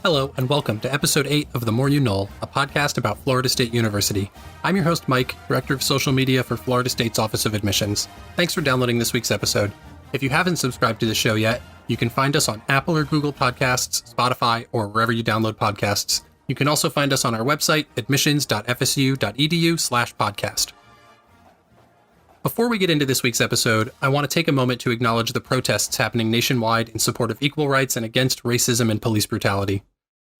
Hello, and welcome to Episode 8 of The More You Nole, a podcast about Florida State University. I'm your host, Mike, Director of Social Media for Florida State's Office of Admissions. Thanks for downloading this week's episode. If you haven't subscribed to the show yet, you can find us on Apple or Google Podcasts, Spotify, or wherever you download podcasts. You can also find us on our website, admissions.fsu.edu/podcast. Before we get into this week's episode, I want to take a moment to acknowledge the protests happening nationwide in support of equal rights and against racism and police brutality.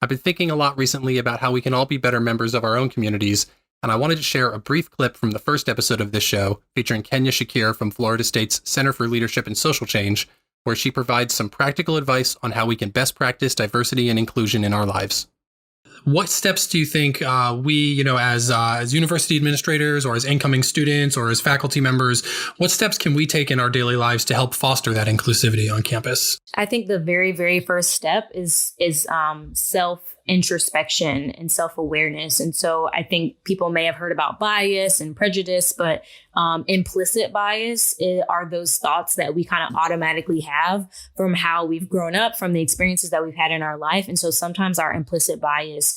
I've been thinking a lot recently about how we can all be better members of our own communities, and I wanted to share a brief clip from the first episode of this show featuring Kenya Shakir from Florida State's Center for Leadership and Social Change, where she provides some practical advice on how we can best practice diversity and inclusion in our lives. What steps do you think we, as university administrators or as incoming students or as faculty members, what steps can we take in our daily lives to help foster that inclusivity on campus? I think the very, very first step is self-introspection and self-awareness. And so I think people may have heard about bias and prejudice, but implicit bias are those thoughts that we kind of automatically have from how we've grown up, from the experiences that we've had in our life. And so sometimes our implicit bias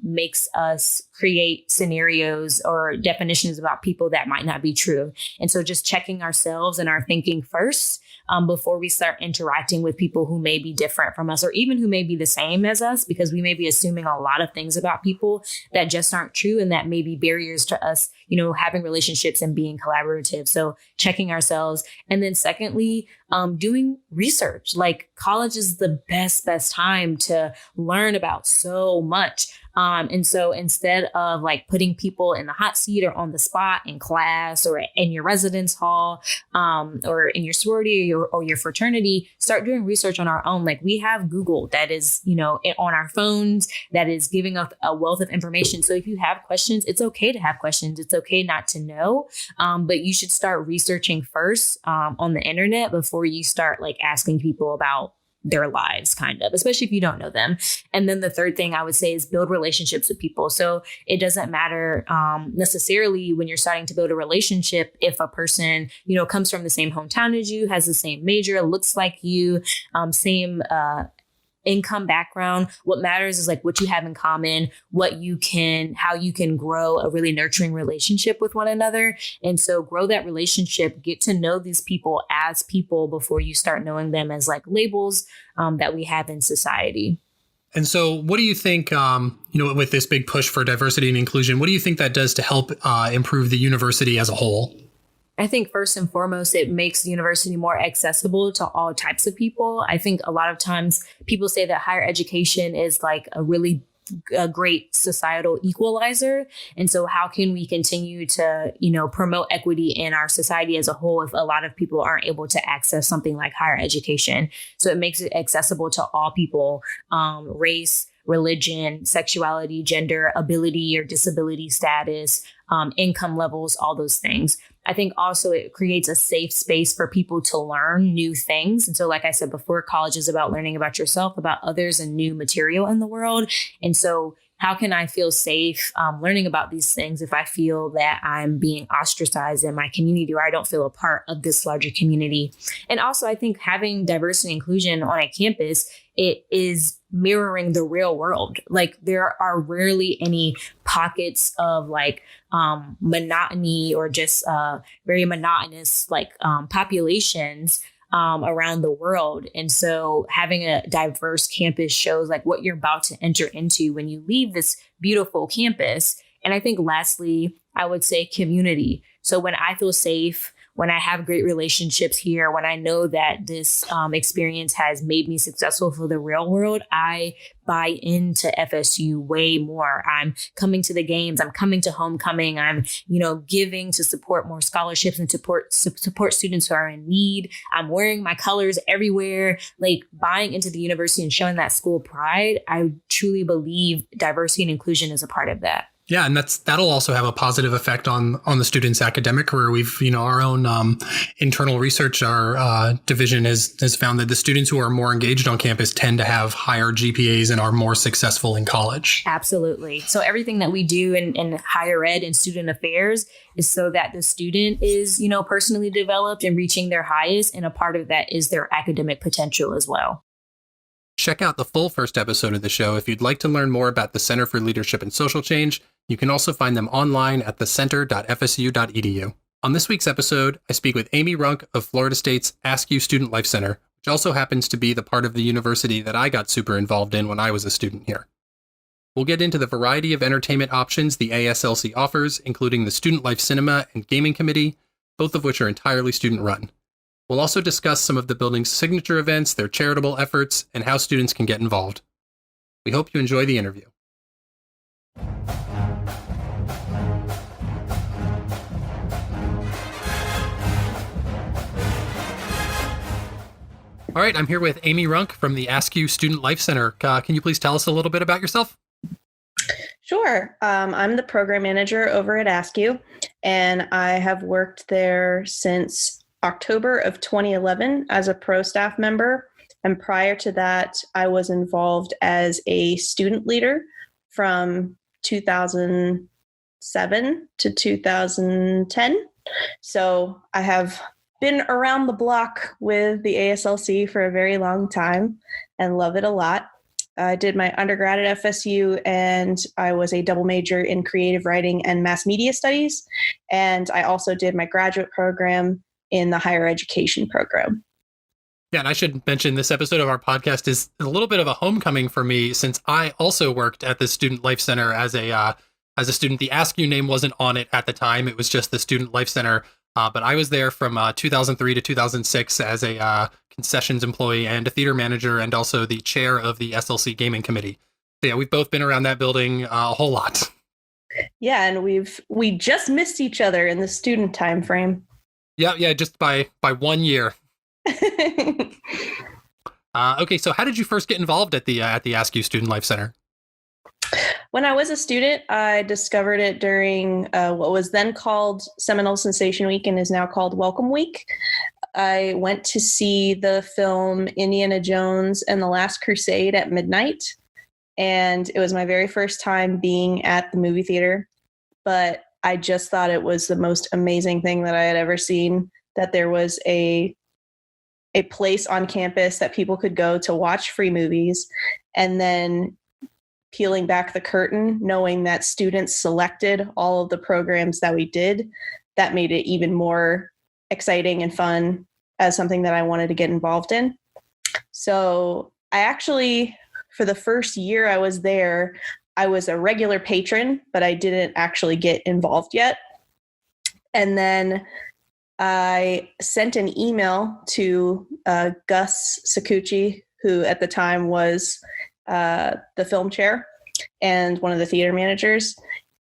makes us create scenarios or definitions about people that might not be true. And so just checking ourselves and our thinking first before we start interacting with people who may be different from us or even who may be the same as us, because we may be assuming a lot of things about people that just aren't true and that may be barriers to us, having relationships and being collaborative. So checking ourselves. And then secondly, doing research. Like college is the best time to learn about so much. And so instead of like putting people in the hot seat or on the spot in class or in your residence hall, or in your sorority or your fraternity, start doing research on our own. Like we have Google that is, on our phones that is giving us a wealth of information. So if you have questions, it's okay to have questions. It's okay not to know. But you should start researching first, on the internet before you start like asking people about their lives, kind of, especially if you don't know them. And then the third thing I would say is build relationships with people. So it doesn't matter necessarily when you're starting to build a relationship if a person, comes from the same hometown as you, has the same major, looks like you, same income background. What matters is like what you have in common, how you can grow a really nurturing relationship with one another. And so grow that relationship, get to know these people as people before you start knowing them as like labels that we have in society. And so what do you think, with this big push for diversity and inclusion, what do you think that does to help improve the university as a whole? I think first and foremost, it makes the university more accessible to all types of people. I think a lot of times people say that higher education is like a great societal equalizer. And so how can we continue to, promote equity in our society as a whole if a lot of people aren't able to access something like higher education? So it makes it accessible to all people, race, religion, sexuality, gender, ability or disability status, income levels, all those things. I think also it creates a safe space for people to learn new things. And so, like I said before, college is about learning about yourself, about others, and new material in the world. And so how can I feel safe learning about these things if I feel that I'm being ostracized in my community or I don't feel a part of this larger community? And also, I think having diversity and inclusion on a campus, it is mirroring the real world. Like there are rarely any pockets of like monotony or just very monotonous populations around the world. And so having a diverse campus shows like what you're about to enter into when you leave this beautiful campus. And I think lastly, I would say community. So when I feel safe, when I have great relationships here, when I know that this experience has made me successful for the real world, I buy into FSU way more. I'm coming to the games. I'm coming to homecoming. I'm, giving to support more scholarships and support students who are in need. I'm wearing my colors everywhere, like buying into the university and showing that school pride. I truly believe diversity and inclusion is a part of that. Yeah, and that'll also have a positive effect on the students' academic career. We've, our own internal research, our division has found that the students who are more engaged on campus tend to have higher GPAs and are more successful in college. Absolutely. So everything that we do in higher ed and student affairs is so that the student is, personally developed and reaching their highest. And a part of that is their academic potential as well. check out the full first episode of the show if you'd like to learn more about the Center for Leadership and Social Change. You can also find them online at thecenter.fsu.edu. On this week's episode, I speak with Amie Runk of Florida State's Askew Student Life Center, which also happens to be the part of the university that I got super involved in when I was a student here. We'll get into the variety of entertainment options the ASLC offers, including the Student Life Cinema and Gaming Committee, both of which are entirely student-run. We'll also discuss some of the building's signature events, their charitable efforts, and how students can get involved. We hope you enjoy the interview. All right, I'm here with Amie Runk from the Askew Student Life Center. Can you please tell us a little bit about yourself? Sure. I'm the program manager over at Askew, and I have worked there since October of 2011 as a pro staff member. And prior to that, I was involved as a student leader from 2007 to 2010. So I have been around the block with the ASLC for a very long time and love it a lot. I did my undergrad at FSU, and I was a double major in creative writing and mass media studies. And I also did my graduate program in the higher education program. Yeah, and I should mention this episode of our podcast is a little bit of a homecoming for me, since I also worked at the Student Life Center as a student. The Askew name wasn't on it at the time; it was just the Student Life Center. But I was there from 2003 to 2006 as a concessions employee and a theater manager, and also the chair of the SLC Gaming Committee. So yeah, we've both been around that building a whole lot. Yeah, and we just missed each other in the student time frame. Yeah, just by 1 year. Okay, so how did you first get involved at the Askew Student Life Center? When I was a student, I discovered it during what was then called Seminole Sensation Week and is now called Welcome Week. I went to see the film Indiana Jones and the Last Crusade at midnight, and it was my very first time being at the movie theater, but I just thought it was the most amazing thing that I had ever seen, that there was a place on campus that people could go to watch free movies, and then peeling back the curtain, knowing that students selected all of the programs that we did, that made it even more exciting and fun as something that I wanted to get involved in. So I actually, for the first year I was there, I was a regular patron, but I didn't actually get involved yet. And then I sent an email to Gus Sakuchi, who at the time was the film chair and one of the theater managers.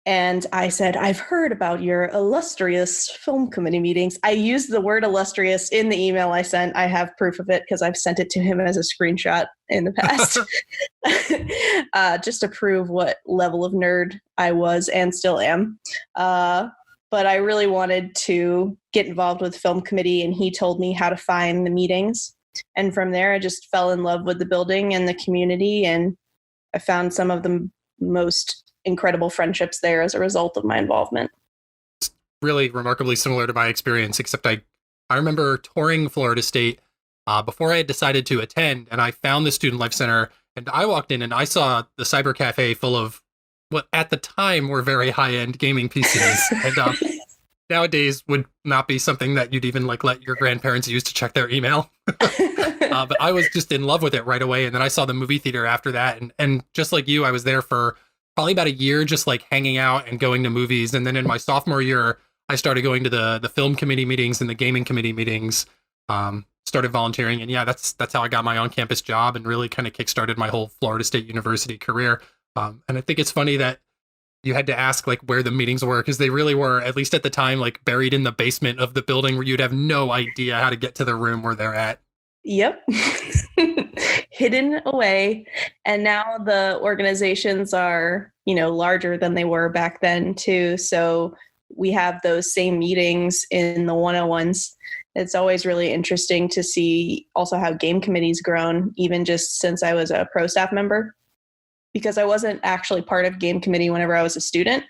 And I said, I've heard about your illustrious film committee meetings. I used the word illustrious in the email I sent. I have proof of it because I've sent it to him as a screenshot in the past, just to prove what level of nerd I was and still am. But I really wanted to get involved with film committee, and he told me how to find the meetings. And from there, I just fell in love with the building and the community, and I found some of the most incredible friendships there as a result of my involvement. It's really remarkably similar to my experience, except I remember touring Florida State before I had decided to attend, and I found the Student Life Center, and I walked in and I saw the cyber cafe full of what at the time were very high-end gaming PCs. And nowadays would not be something that you'd even let your grandparents use to check their email. But I was just in love with it right away. And then I saw the movie theater after that. And just like you, I was there for probably about a year, just hanging out and going to movies. And then in my sophomore year, I started going to the film committee meetings and the gaming committee meetings, started volunteering. And yeah, that's how I got my on-campus job and really kind of kickstarted my whole Florida State University career. And I think it's funny that you had to ask where the meetings were, because they really were, at least at the time, buried in the basement of the building where you'd have no idea how to get to the room where they're at. Yep. Hidden away. And now the organizations are, larger than they were back then too. So we have those same meetings in the 101s. It's always really interesting to see also how game committee's grown, even just since I was a pro staff member, because I wasn't actually part of game committee whenever I was a student.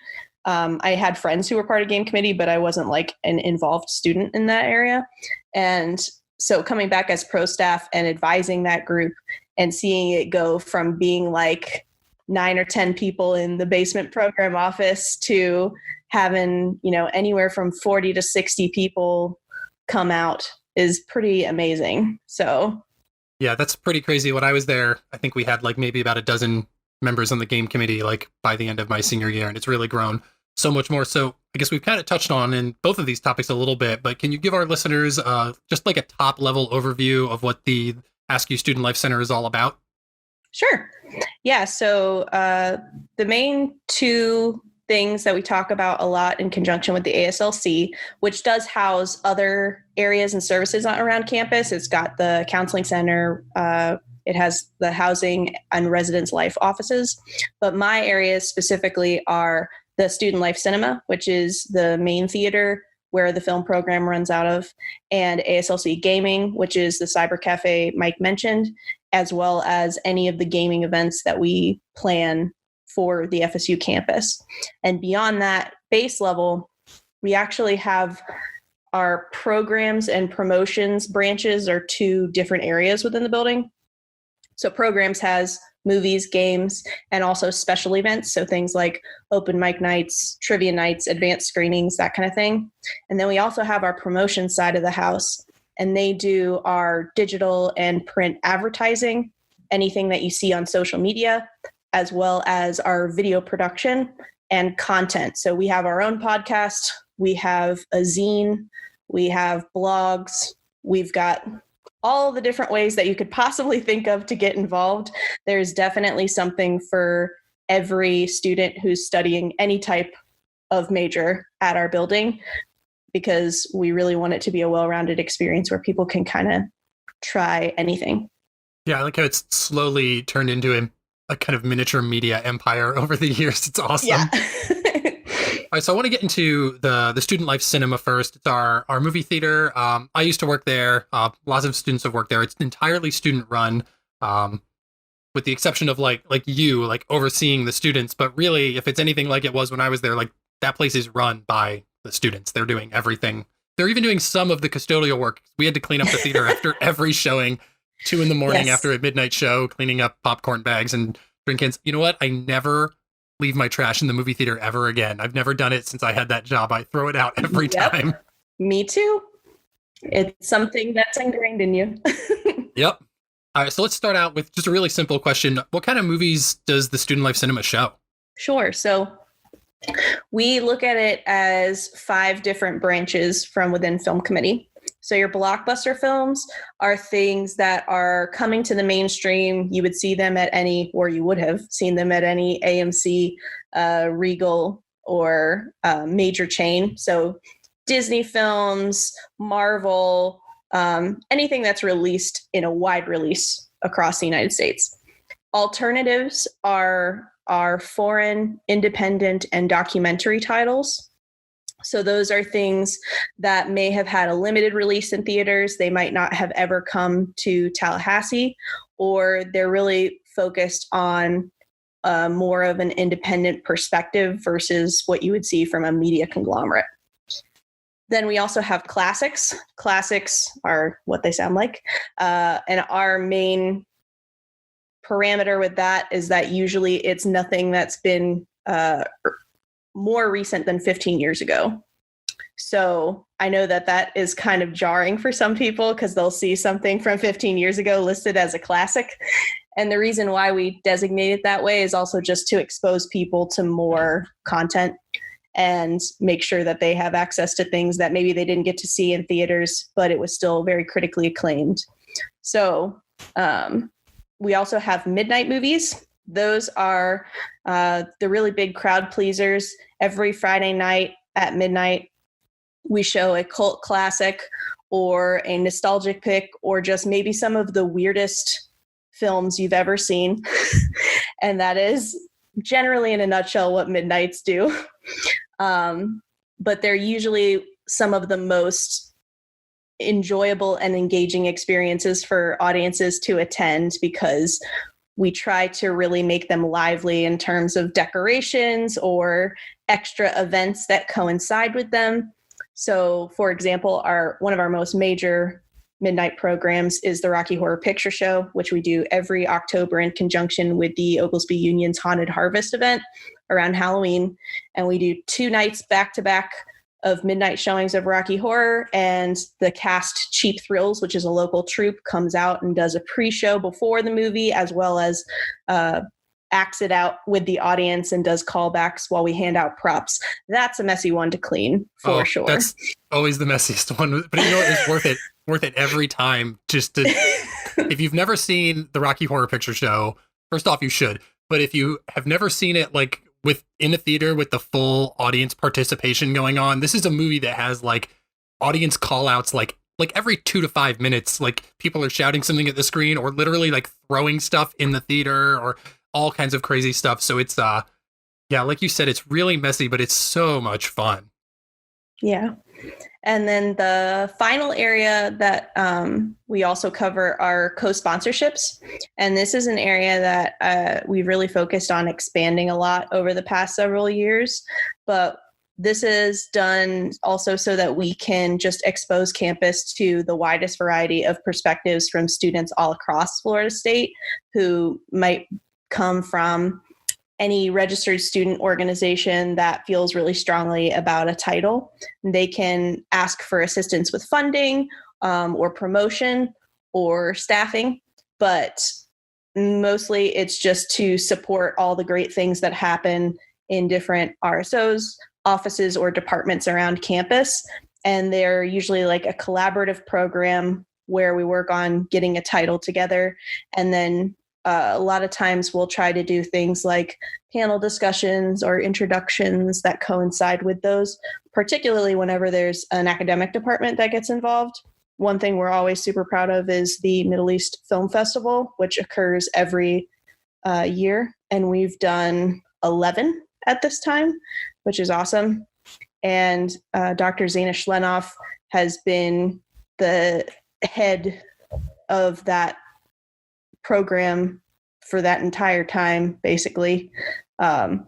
I had friends who were part of game committee, but I wasn't an involved student in that area. And so coming back as pro staff and advising that group and seeing it go from being like 9 or 10 people in the basement program office to having, anywhere from 40 to 60 people come out is pretty amazing. So Yeah, that's pretty crazy. When I was there, I think we had like maybe about a dozen members on the game committee like by the end of my senior year, and it's really grown so much more. So I guess we've kind of touched on in both of these topics a little bit, but can you give our listeners just like a top level overview of what the Askew Student Life Center is all about? Sure. Yeah. So the main two things that we talk about a lot in conjunction with the ASLC, which does house other areas and services around campus. It's got the counseling center. It has the housing and residence life offices. But my areas specifically are the Student Life Cinema, which is the main theater where the film program runs out of, and ASLC Gaming, which is the cyber cafe Mike mentioned, as well as any of the gaming events that we plan for the FSU campus. And beyond that base level, we actually have our programs and promotions branches are two different areas within the building. So programs has movies, games, and also special events. So things like open mic nights, trivia nights, advanced screenings, that kind of thing. And then we also have our promotion side of the house, and they do our digital and print advertising, anything that you see on social media, as well as our video production and content. So we have our own podcast, we have a zine, we have blogs, we've got all the different ways that you could possibly think of to get involved. There's definitely something for every student who's studying any type of major at our building, because we really want it to be a well-rounded experience where people can kind of try anything. Yeah, I like how it's slowly turned into a kind of miniature media empire over the years. It's awesome. Yeah. All right, so I want to get into the Student Life Cinema first. It's our movie theater. I used to work there. Lots of students have worked there. It's entirely student run, with the exception of like you like overseeing the students. But really, if it's anything like it was when I was there, like that place is run by the students. They're doing everything. They're even doing some of the custodial work. We had to clean up the theater after every showing, 2 a.m. Yes. after a midnight show, cleaning up popcorn bags and drink cans. You know what? I never leave my trash in the movie theater ever again. I've never done it since I had that job. I throw it out every time. Me too. It's something that's ingrained in you. Yep. All right, so let's start out with just a really simple question. What kind of movies does the Student Life Cinema show? Sure. So we look at it as 5 different branches from within film committee. So your blockbuster films are things that are coming to the mainstream. You would see them at any, or you would have seen them at any AMC, Regal, or major chain. So Disney films, Marvel, anything that's released in a wide release across the United States. Alternatives are foreign, independent, and documentary titles. So those are things that may have had a limited release in theaters. They might not have ever come to Tallahassee, or they're really focused on more of an independent perspective versus what you would see from a media conglomerate. Then we also have classics. Classics are what they sound like. And our main parameter with that is that usually it's nothing that's been more recent than 15 years ago. So I know that is kind of jarring for some people because they'll see something from 15 years ago listed as a classic. And the reason why we designate it that way is also just to expose people to more content and make sure that they have access to things that maybe they didn't get to see in theaters, but it was still very critically acclaimed. So we also have midnight movies. Those are the really big crowd pleasers. Every Friday night at midnight, we show a cult classic or a nostalgic pick or just maybe some of the weirdest films you've ever seen. And that is generally in a nutshell what midnights do. But they're usually some of the most enjoyable and engaging experiences for audiences to attend because we try to really make them lively in terms of decorations or extra events that coincide with them. So, for example, one of our most major midnight programs is the Rocky Horror Picture Show, which we do every October in conjunction with the Oglesby Union's Haunted Harvest event around Halloween. And we do 2 nights back to back of midnight showings of Rocky Horror, and the cast Cheap Thrills, which is a local troupe, comes out and does a pre-show before the movie, as well as acts it out with the audience and does callbacks while we hand out props. That's a messy one to clean for sure. That's always the messiest one, but it's worth it every time. Just to, if you've never seen the Rocky Horror Picture Show, first off, you should. But if you have never seen it, like in a theater with the full audience participation going on, this is a movie that has like audience call outs like every 2 to 5 minutes, like people are shouting something at the screen or literally like throwing stuff in the theater or all kinds of crazy stuff. So it's yeah, like you said, it's really messy, but it's so much fun. Yeah. And then the final area that we also cover are co-sponsorships. And this is an area that we've really focused on expanding a lot over the past several years. But this is done also so that we can just expose campus to the widest variety of perspectives from students all across Florida State who might come from any registered student organization that feels really strongly about a title. They can ask for assistance with funding or promotion or staffing, but mostly it's just to support all the great things that happen in different RSOs, offices, or departments around campus. And they're usually like a collaborative program where we work on getting a title together, and then a lot of times we'll try to do things like panel discussions or introductions that coincide with those, particularly whenever there's an academic department that gets involved. One thing we're always super proud of is the Middle East Film Festival, which occurs every year. And we've done 11 at this time, which is awesome. And Dr. Zaina Schlenoff has been the head of that program for that entire time, basically. And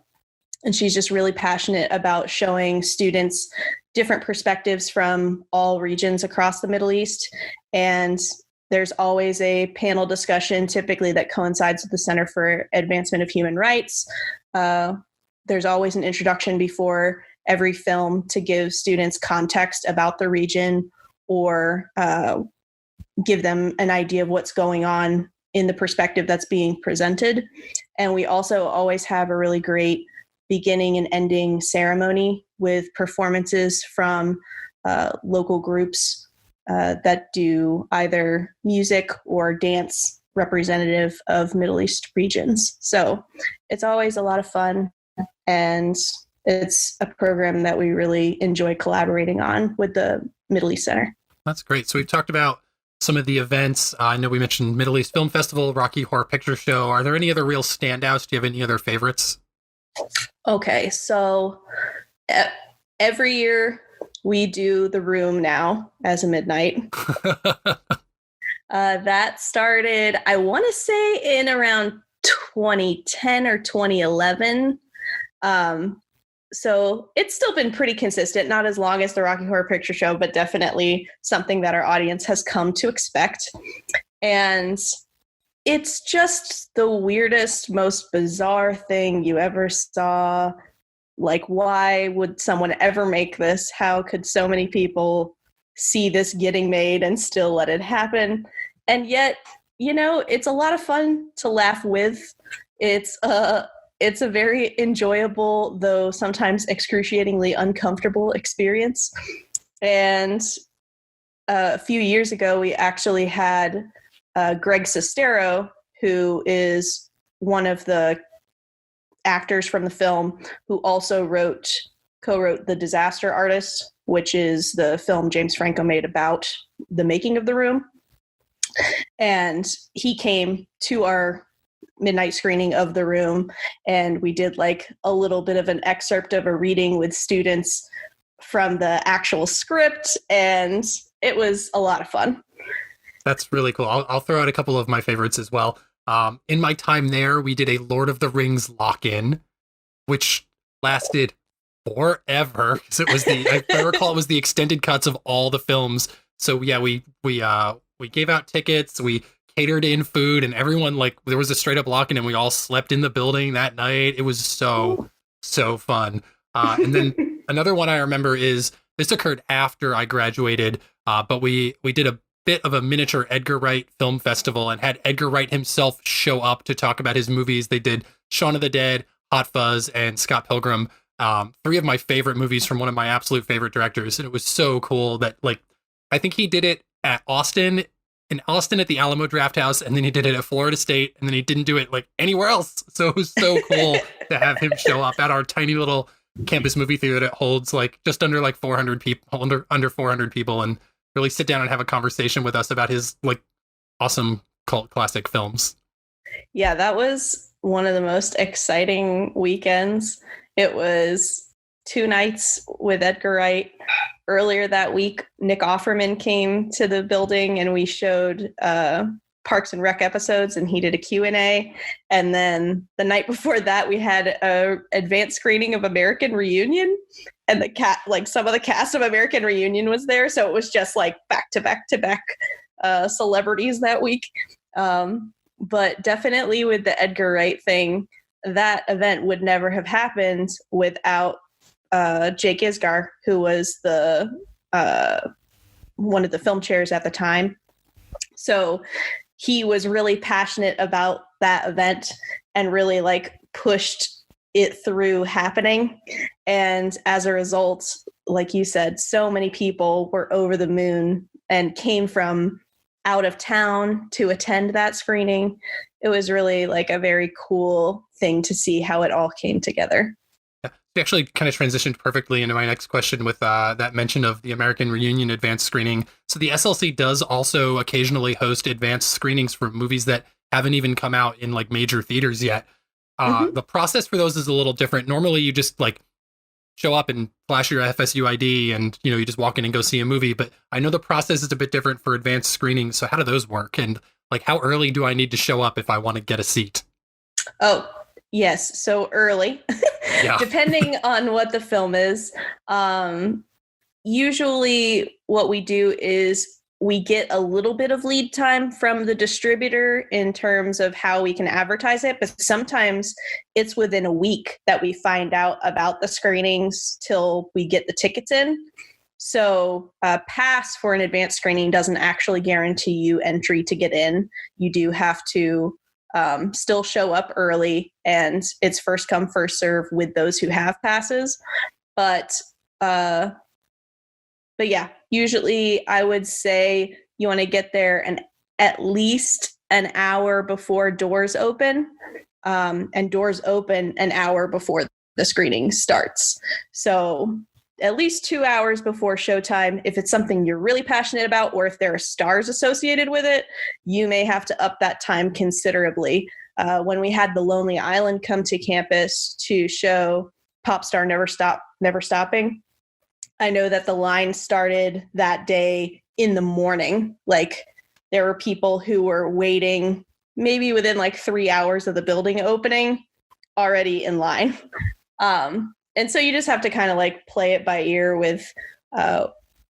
she's just really passionate about showing students different perspectives from all regions across the Middle East. And there's always a panel discussion, typically that coincides with the Center for Advancement of Human Rights. There's always an introduction before every film to give students context about the region or give them an idea of what's going on in the perspective that's being presented. And we also always have a really great beginning and ending ceremony with performances from local groups that do either music or dance representative of Middle East regions. So it's always a lot of fun, and it's a program that we really enjoy collaborating on with the Middle East Center. That's great. So we've talked about some of the events. I know we mentioned Middle East Film Festival, Rocky Horror Picture Show. Are there any other real standouts? Do you have any other favorites? Okay, so every year we do The Room now as a midnight. That started, I want to say, in around 2010 or 2011. So it's still been pretty consistent, not as long as the Rocky Horror Picture Show, but definitely something that our audience has come to expect. And it's just the weirdest, most bizarre thing you ever saw. Like, why would someone ever make this? How could so many people see this getting made and still let it happen? And yet, you know, it's a lot of fun to laugh with. It's a very enjoyable, though sometimes excruciatingly uncomfortable experience. And a few years ago, we actually had Greg Sestero, who is one of the actors from the film, who also co-wrote The Disaster Artist, which is the film James Franco made about the making of The Room. And he came to our midnight screening of The Room, and we did like a little bit of an excerpt of a reading with students from the actual script, and it was a lot of fun. That's really cool. I'll throw out a couple of my favorites as well. In my time there, we did a Lord of the Rings lock-in, which lasted forever, because it was I recall it was the extended cuts of all the films. So yeah, we gave out tickets, we catered in food, and everyone, like, there was a straight up lock-in, and we all slept in the building that night. It was so fun. And then another one I remember is this occurred after I graduated, but we did a bit of a miniature Edgar Wright film festival and had Edgar Wright himself show up to talk about his movies. They did Shaun of the Dead, Hot Fuzz, and Scott Pilgrim. Three of my favorite movies from one of my absolute favorite directors. And it was so cool that, like, I think he did it in Austin at the Alamo Drafthouse, and then he did it at Florida State, and then he didn't do it like anywhere else. So it was so cool to have him show up at our tiny little campus movie theater that holds like just under like 400 people, under 400 people, and really sit down and have a conversation with us about his like awesome cult classic films. Yeah, that was one of the most exciting weekends. It was 2 nights with Edgar Wright. Earlier that week, Nick Offerman came to the building and we showed Parks and Rec episodes, and he did a Q&A. And then the night before that, we had a advanced screening of American Reunion, and some of the cast of American Reunion was there. So it was just like back to back celebrities that week. But definitely with the Edgar Wright thing, that event would never have happened without Jake Isgar, who was the one of the film chairs at the time. So he was really passionate about that event and really like pushed it through happening. And as a result, like you said, so many people were over the moon and came from out of town to attend that screening. It was really like a very cool thing to see how it all came together. You actually kind of transitioned perfectly into my next question with that mention of the American Reunion advanced screening. So the SLC does also occasionally host advanced screenings for movies that haven't even come out in like major theaters yet. The process for those is a little different. Normally you just like show up and flash your FSU ID and, you know, you just walk in and go see a movie. But I know the process is a bit different for advanced screenings. So how do those work? And like, how early do I need to show up if I want to get a seat? Oh, yes. So early, depending on what the film is. Usually what we do is we get a little bit of lead time from the distributor in terms of how we can advertise it. But sometimes it's within a week that we find out about the screenings till we get the tickets in. So a pass for an advanced screening doesn't actually guarantee you entry to get in. You do have to still show up early, and it's first come, first serve with those who have passes. But yeah, usually I would say you want to get there and at least an hour before doors open, and doors open an hour before the screening starts. So at least 2 hours before showtime. If it's something you're really passionate about, or if there are stars associated with it, you may have to up that time considerably. When we had The Lonely Island come to campus to show Pop Star Never Stopping, I know that the line started that day in the morning. Like, there were people who were waiting maybe within like 3 hours of the building opening already in line. And so you just have to kind of like play it by ear with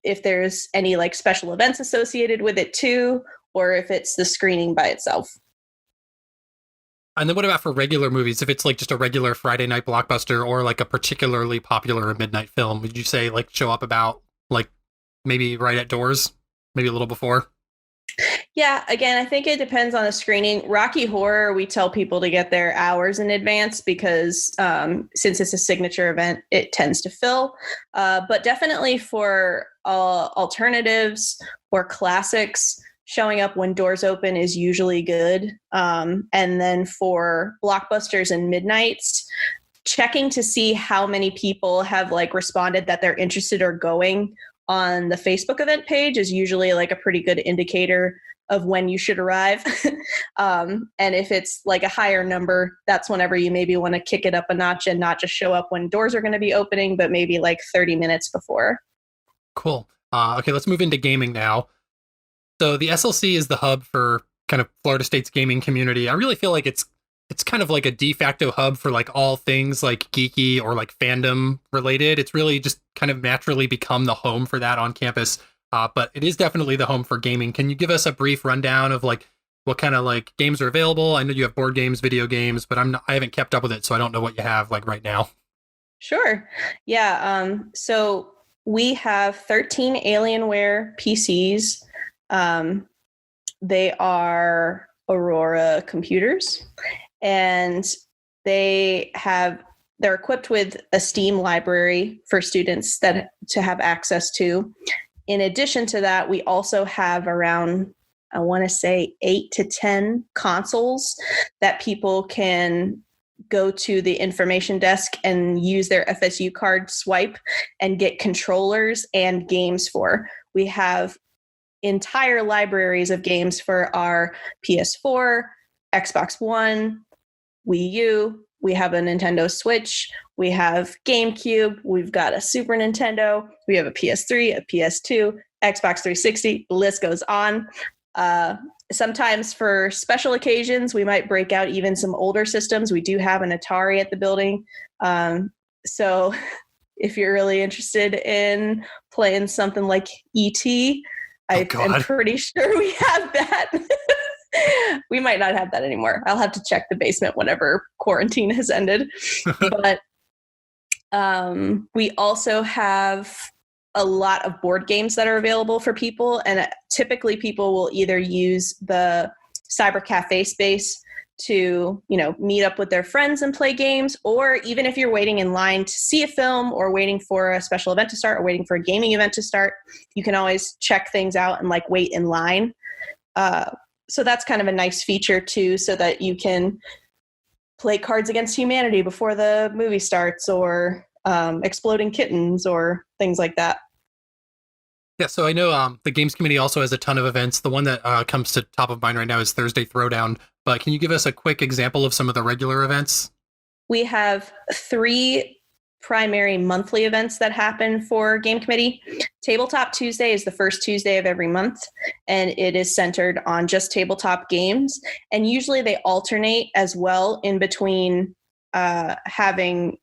if there's any like special events associated with it too, or if it's the screening by itself. And then what about for regular movies? If it's like just a regular Friday night blockbuster or like a particularly popular midnight film, would you say like show up about like maybe right at doors, maybe a little before? Yeah, again, I think it depends on the screening. Rocky Horror, we tell people to get there hours in advance because since it's a signature event, it tends to fill. But definitely for alternatives or classics, showing up when doors open is usually good. And then for blockbusters and midnights, checking to see how many people have like responded that they're interested or going on the Facebook event page is usually like a pretty good indicator of when you should arrive. And if it's like a higher number, that's whenever you maybe want to kick it up a notch and not just show up when doors are going to be opening, but maybe like 30 minutes before. Cool. Okay, let's move into gaming now. So the SLC is the hub for kind of Florida State's gaming community. I really feel like it's kind of like a de facto hub for like all things like geeky or like fandom related. It's really just kind of naturally become the home for that on campus. but it is definitely the home for gaming. Can you give us a brief rundown of like what kind of like games are available? I know you have board games, video games, but I haven't kept up with it, so I don't know what you have like right now. Sure. Yeah. So we have 13 Alienware PCs. They are Aurora computers, and they're equipped with a Steam library for students to have access to. In addition to that, we also have around, I want to say, 8 to 10 consoles that people can go to the information desk and use their FSU card swipe and get controllers and games for. We have entire libraries of games for our PS4, Xbox One, Wii U. We have a Nintendo Switch. We have GameCube. We've got a Super Nintendo. We have a PS3, a PS2, Xbox 360. The list goes on. Sometimes for special occasions, we might break out even some older systems. We do have an Atari at the building. So if you're really interested in playing something like E.T., I'm pretty sure we have that. We might not have that anymore. I'll have to check the basement whenever quarantine has ended. But we also have a lot of board games that are available for people. And typically people will either use the cyber cafe space to, meet up with their friends and play games, or even if you're waiting in line to see a film or waiting for a special event to start or waiting for a gaming event to start, you can always check things out and wait in line. So that's kind of a nice feature too, so that you can play Cards Against Humanity before the movie starts, or Exploding Kittens, or things like that. Yeah, so I know the Games Committee also has a ton of events. The one that comes to top of mind right now is Thursday Throwdown. But can you give us a quick example of some of the regular events? We have 3 primary monthly events that happen for Game Committee. Tabletop Tuesday is the first Tuesday of every month, and it is centered on just tabletop games. And usually they alternate as well in between having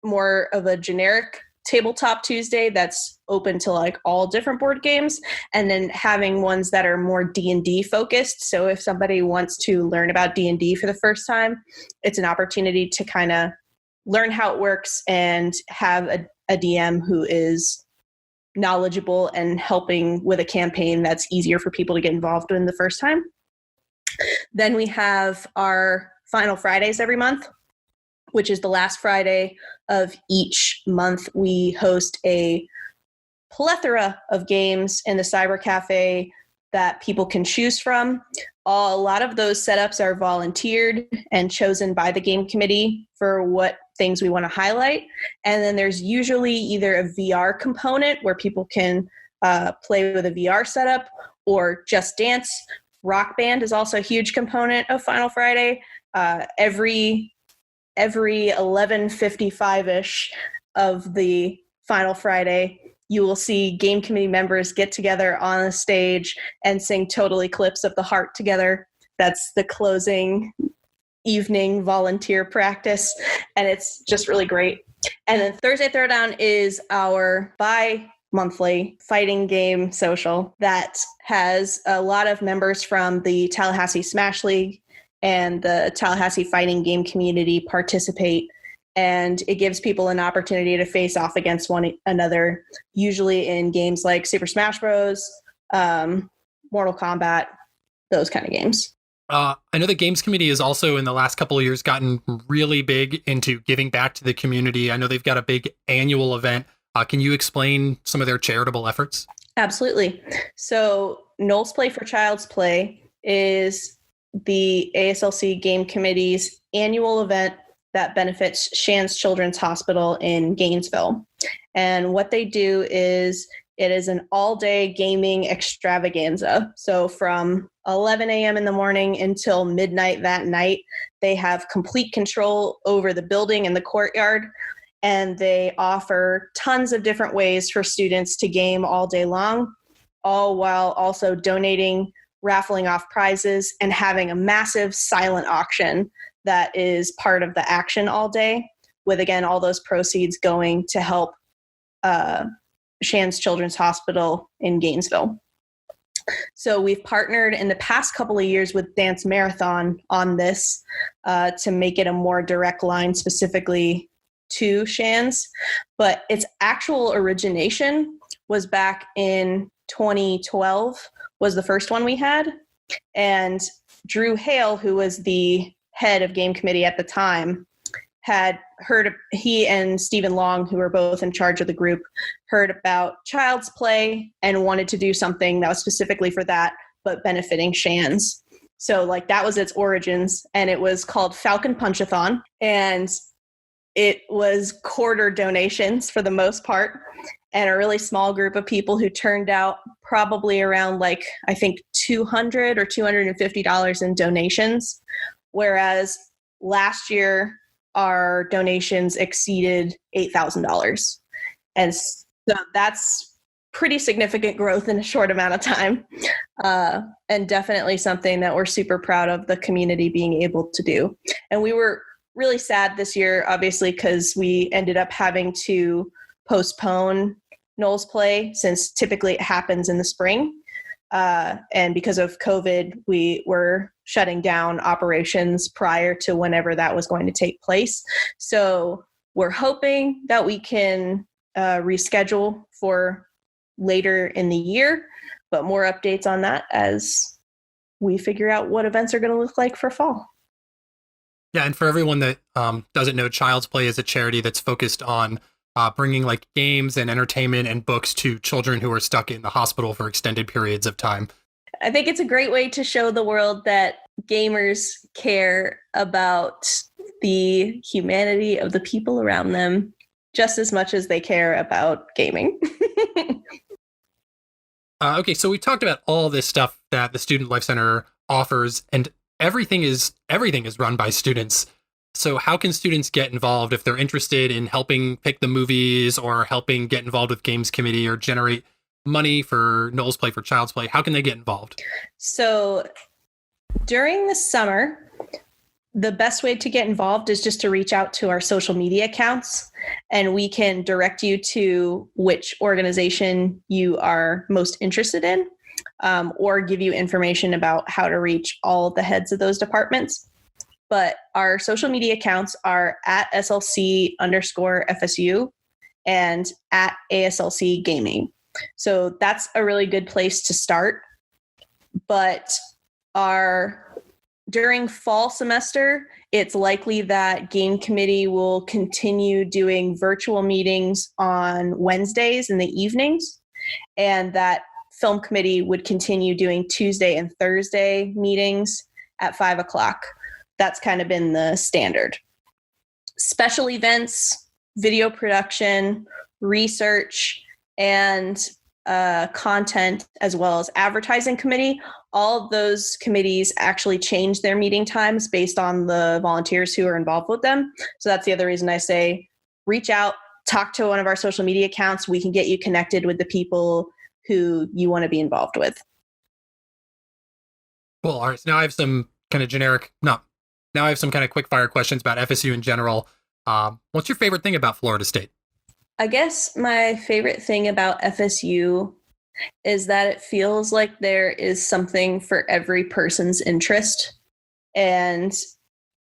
more of a generic Tabletop Tuesday that's open to all different board games, and then having ones that are more D&D focused. So if somebody wants to learn about D&D for the first time, it's an opportunity to kind of learn how it works and have a DM who is knowledgeable and helping with a campaign that's easier for people to get involved in the first time. Then we have our Final Fridays every month, which is the last Friday of each month. We host a plethora of games in the Cyber Cafe that people can choose from. A lot of those setups are volunteered and chosen by the Game Committee for what things we want to highlight. And then there's usually either a VR component where people can play with a VR setup, or Just Dance. Rock Band is also a huge component of Final Friday. Every 11:55-ish of the Final Friday, you will see Game Committee members get together on a stage and sing Total Eclipse of the Heart together. That's the closing evening volunteer practice, and it's just really great. And then Thursday Throwdown is our bi-monthly fighting game social that has a lot of members from the Tallahassee Smash League and the Tallahassee fighting game community participate, and it gives people an opportunity to face off against one another, usually in games like Super Smash Bros., Mortal Kombat, those kind of games. I know the Games Committee has also, in the last couple of years, gotten really big into giving back to the community. I know they've got a big annual event. Can you explain some of their charitable efforts? Absolutely. So Nole's Play for Child's Play is the ASLC Game Committee's annual event that benefits Shands Children's Hospital in Gainesville. And what they do is it is an all-day gaming extravaganza. So from 11 a.m. in the morning until midnight that night, they have complete control over the building and the courtyard, and they offer tons of different ways for students to game all day long, all while also donating, raffling off prizes, and having a massive silent auction that is part of the action all day, with, again, all those proceeds going to help Shands Children's Hospital in Gainesville. So we've partnered in the past couple of years with Dance Marathon on this to make it a more direct line specifically to Shands. But its actual origination was back in 2012 was the first one we had. And Drew Hale, who was the head of game committee at the time, had heard, he and Stephen Long, who were both in charge of the group, heard about Child's Play and wanted to do something that was specifically for that, but benefiting Shands. So like that was its origins, and it was called Falcon Punchathon, and it was quarter donations for the most part, and a really small group of people who turned out probably around like, I think $200 or $250 in donations. Whereas last year, our donations exceeded $8,000. And so that's pretty significant growth in a short amount of time. And definitely something that we're super proud of the community being able to do. And we were really sad this year, obviously, because we ended up having to postpone Nole's Play, since typically it happens in the spring. And because of COVID, we were shutting down operations prior to whenever that was going to take place. So we're hoping that we can reschedule for later in the year, but more updates on that as we figure out what events are going to look like for fall. Yeah, and for everyone that doesn't know, Child's Play is a charity that's focused on bringing like games and entertainment and books to children who are stuck in the hospital for extended periods of time. I think it's a great way to show the world that gamers care about the humanity of the people around them just as much as they care about gaming. Okay, so we talked about all this stuff that the Student Life Center offers, and everything is run by students. So how can students get involved if they're interested in helping pick the movies or helping get involved with games committee or generate money for Nole's Play, for Child's Play? How can they get involved? So during the summer, the best way to get involved is just to reach out to our social media accounts, and we can direct you to which organization you are most interested in, or give you information about how to reach all the heads of those departments. But our social media accounts are at SLC_FSU and at ASLC Gaming. So that's a really good place to start. But during fall semester, it's likely that game committee will continue doing virtual meetings on Wednesdays in the evenings, and that film committee would continue doing Tuesday and Thursday meetings at 5:00. That's kind of been the standard. Special events, video production, research, and content, as well as advertising committee, all of those committees actually change their meeting times based on the volunteers who are involved with them. So that's the other reason I say reach out, talk to one of our social media accounts. We can get you connected with the people who you want to be involved with. Cool. All right. So now I have some kind of quick fire questions about FSU in general. What's your favorite thing about Florida State? I guess my favorite thing about FSU is that it feels like there is something for every person's interest, and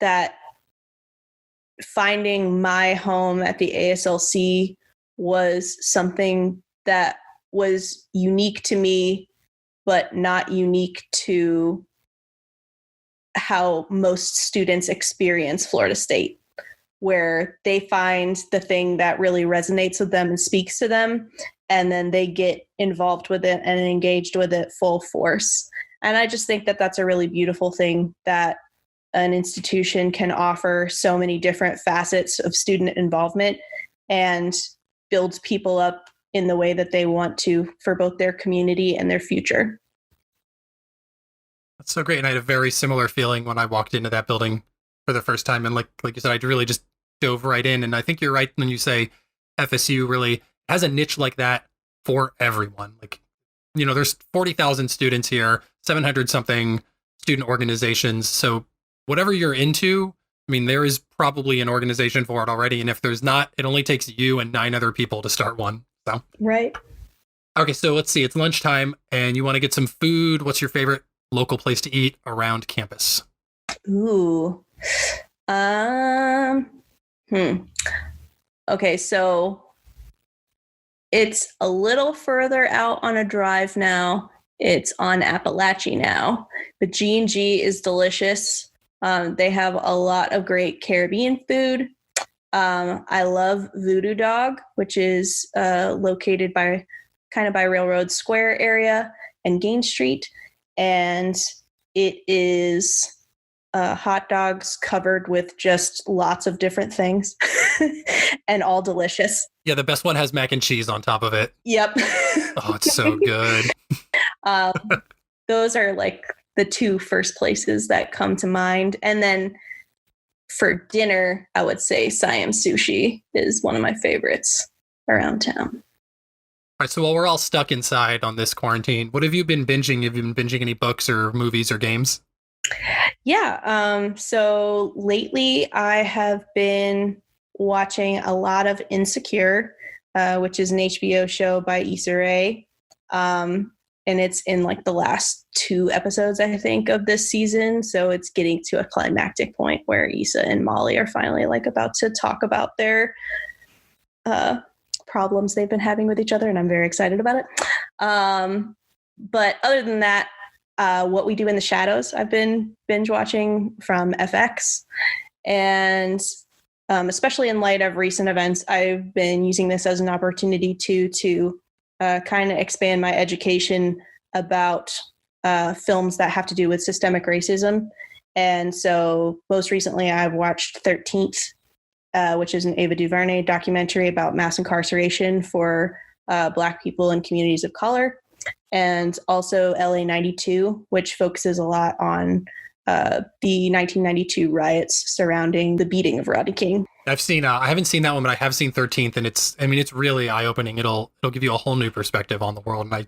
that finding my home at the ASLC was something that was unique to me, but not unique to how most students experience Florida State, where they find the thing that really resonates with them and speaks to them, and then they get involved with it and engaged with it full force. And I just think that that's a really beautiful thing, that an institution can offer so many different facets of student involvement and builds people up in the way that they want to for both their community and their future. That's so great. And I had a very similar feeling when I walked into that building for the first time. And like you said, I really just dove right in. And I think you're right when you say FSU really has a niche like that for everyone. Like, you know, there's 40,000 students here, 700 something student organizations. So whatever you're into, I mean, there is probably an organization for it already. And if there's not, it only takes you and 9 other people to start one. So, Right. okay, so let's see. It's lunchtime and you want to get some food. What's your favorite local place to eat around campus? Ooh. Okay, so it's a little further out on a drive now. It's on Appalachia now, but G&G is delicious. They have a lot of great Caribbean food. I love Voodoo Dog, which is located by Railroad Square area and Gain Street, and it is hot dogs covered with just lots of different things and all delicious. Yeah, the best one has mac and cheese on top of it. Yep. Oh, it's so good. Those are like the two first places that come to mind. And then for dinner, I would say Siam Sushi is one of my favorites around town. All right, so while we're all stuck inside on this quarantine, what have you been binging? Have you been binging any books or movies or games? Yeah. So lately I have been watching a lot of Insecure, which is an HBO show by Issa Rae. And it's in like the last 2 episodes, I think, of this season. So it's getting to a climactic point where Issa and Molly are finally like about to talk about their problems they've been having with each other. And I'm very excited about it. But other than that, What We Do in the Shadows, I've been binge watching from FX. And especially in light of recent events, I've been using this as an opportunity to kind of expand my education about films that have to do with systemic racism. And so most recently I've watched 13th, which is an Ava DuVernay documentary about mass incarceration for Black people and communities of color. And also LA 92, which focuses a lot on the 1992 riots surrounding the beating of Rodney King. I've seen. I haven't seen that one, but I have seen 13th, and it's really eye-opening. It'll give you a whole new perspective on the world, and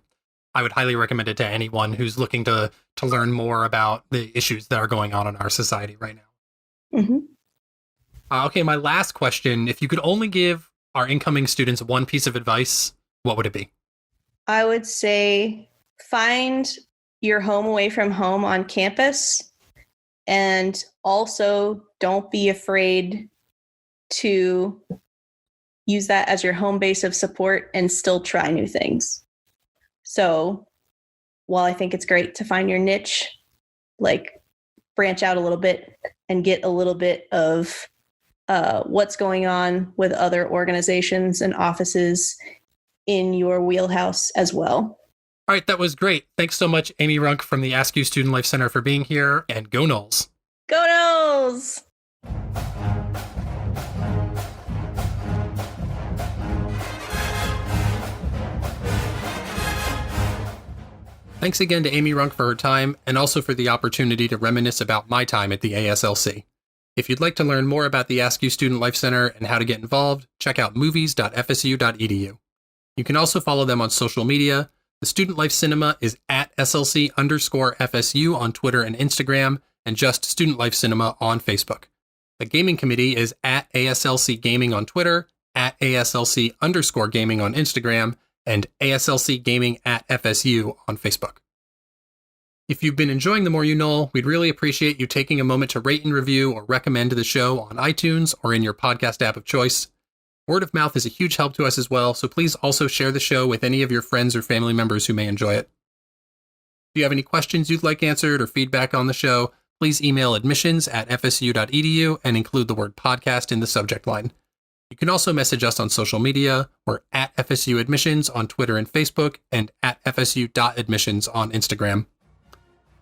I would highly recommend it to anyone who's looking to learn more about the issues that are going on in our society right now. Mm-hmm. Okay, my last question: if you could only give our incoming students one piece of advice, what would it be? I would say find your home away from home on campus, and also don't be afraid to use that as your home base of support and still try new things. So while I think it's great to find your niche, like branch out a little bit and get a little bit of what's going on with other organizations and offices in your wheelhouse as well. All right, that was great. Thanks so much, Amie Runk from the Askew Student Life Center for being here, and go Noles. Go Noles! Thanks again to Amie Runk for her time, and also for the opportunity to reminisce about my time at the ASLC. If you'd like to learn more about the Askew Student Life Center and how to get involved, check out movies.fsu.edu. You can also follow them on social media. The Student Life Cinema is at SLC_FSU on Twitter and Instagram, and just Student Life Cinema on Facebook. The Gaming Committee is at ASLC Gaming on Twitter, at ASLC_Gaming on Instagram, and ASLC Gaming at FSU on Facebook. If you've been enjoying The More You Know, we'd really appreciate you taking a moment to rate and review or recommend the show on iTunes or in your podcast app of choice. Word of mouth is a huge help to us as well, so please also share the show with any of your friends or family members who may enjoy it. If you have any questions you'd like answered or feedback on the show, please email admissions@fsu.edu and include the word podcast in the subject line. You can also message us on social media. We're at FSU Admissions on Twitter and Facebook, and at FSU.admissions on Instagram.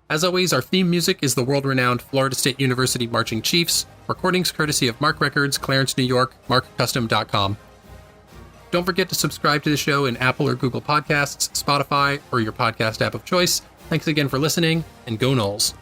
As always, our theme music is the world-renowned Florida State University Marching Chiefs, recordings courtesy of Mark Records, Clarence, New York, markcustom.com. Don't forget to subscribe to the show in Apple or Google Podcasts, Spotify, or your podcast app of choice. Thanks again for listening, and go Noles.